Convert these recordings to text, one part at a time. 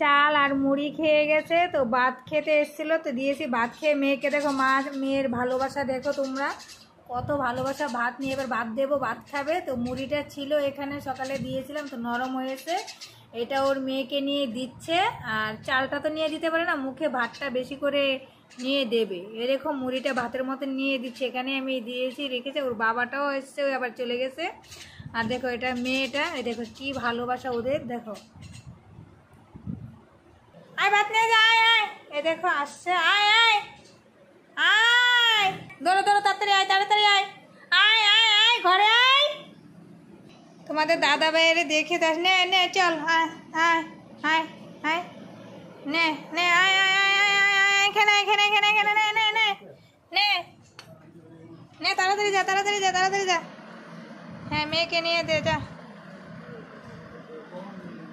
চাল আর মুড়ি খেয়ে গেছে, তো ভাত খেতে এসেছিল, তো দিয়েছি ভাত খেয়ে মেয়েকে। দেখো মা মেয়ের ভালোবাসা দেখো তোমরা, কত ভালোবাসা। ভাত নিয়ে এবার ভাত দেবো, ভাত খাবে। তো মুড়িটা ছিল এখানে, সকালে দিয়েছিলাম, তো নরম হয়েছে। এটা ওর মেয়েকে নিয়ে দিচ্ছে। আর চালটা তো নিয়ে দিতে পারে না, মুখে ভাতটা বেশি করে নিয়ে দেবে। এরকম মুড়িটা ভাতের মতন নিয়ে দিচ্ছে। এখানে আমি দিয়েছি, রেখেছে। ওর বাবাটাও এসছে, ওই আবার চলে গেছে। আর দেখো এটা মেয়েটা, এই দেখো কি ভালোবাসা ওদের, দেখো। আয় ভাত নিয়ে যা, আয় আয়, এ দেখো আসছে, আয় আয় আয়, দৌড়ো দৌড়ো, তাড়াতাড়ি আয়, তাড়াতাড়ি আয়, আয় আয় আয়, ঘরে আয়। তোমাদের দাদা ভাইয়ের দেখে দেখ, নে নে চল, আয় আয় আয় আয়, নে নে, আয় আয় আয় আয় আয়, এখানে এখানে এখানে এখানে, নে নে নে নে নে, তাড়াতাড়ি যা, তাড়াতাড়ি যা, তাড়াতাড়ি যা। হ্যাঁ মেয়েকে নিয়ে দে, যা।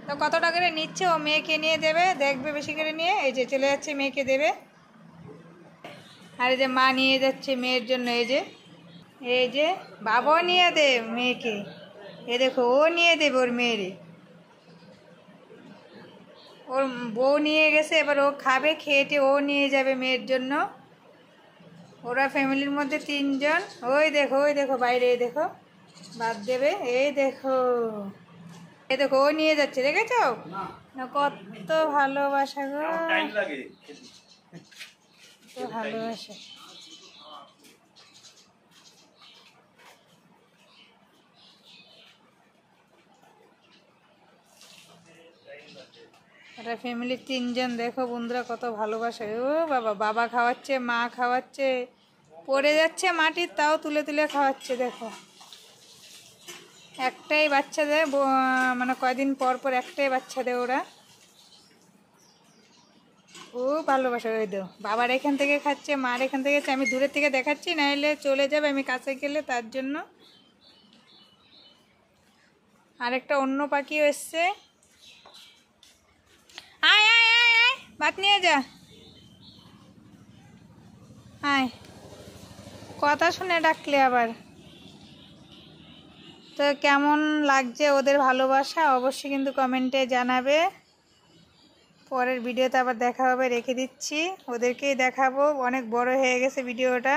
তো কত টাকা করে নিচ্ছে, ও মেয়েকে নিয়ে দেবে, দেখবে বেশি করে নিয়ে। এই যে চলে যাচ্ছে, মেয়েকে দেবে। আর এই যে মা নিয়ে যাচ্ছে মেয়ের জন্য, এই যে বাবাও নিয়ে দে মেয়েকে। এ দেখো ও নিয়ে দেবে ওর মেয়েরে, ওর বউ নিয়ে গেছে, এবার ও খাবে, খেয়েটে ও নিয়ে যাবে মেয়ের জন্য। ওরা ফ্যামিলির মধ্যে 3 জন। ওই দেখো বাইরে, এই দেখো ভাত দেবে, এই দেখো, এই দেখো ও নিয়ে যাচ্ছে, দেখেছো না কত ভালোবাসা গো, কত ভালোবাসা। এটা ফ্যামিলির 3 জন, দেখো বন্ধুরা কত ভালোবাসে। ও বাবা, বাবা খাওয়াচ্ছে, মা খাওয়াচ্ছে, পড়ে যাচ্ছে মাটির, তাও তুলে তুলে খাওয়াচ্ছে। দেখো একটাই বাচ্চা দেয়, মানে কয়দিন পর পর একটাই বাচ্চা দেয় ওরা। ও ভালোবাসা। ওই দো বাবার এখান থেকে খাচ্ছে, মার এখান থেকে খাচ্ছে। আমি দূরের থেকে দেখাচ্ছি, নাহলে চলে যাবে আমি কাছে গেলে, তার জন্য। আরেকটা অন্য পাখিও এসছে। আয় আয় আয় আয়, ভাত নিয়ে যা, আয়। কথা শুনে ডাকলে আবার। তো কেমন লাগছে ওদের ভালোবাসা অবশ্যই কিন্তু কমেন্টে জানাবে। পরের ভিডিওতে আবার দেখা হবে, রেখে দিচ্ছি, ওদেরকেই দেখাবো। অনেক বড় হয়ে গেছে ভিডিওটা।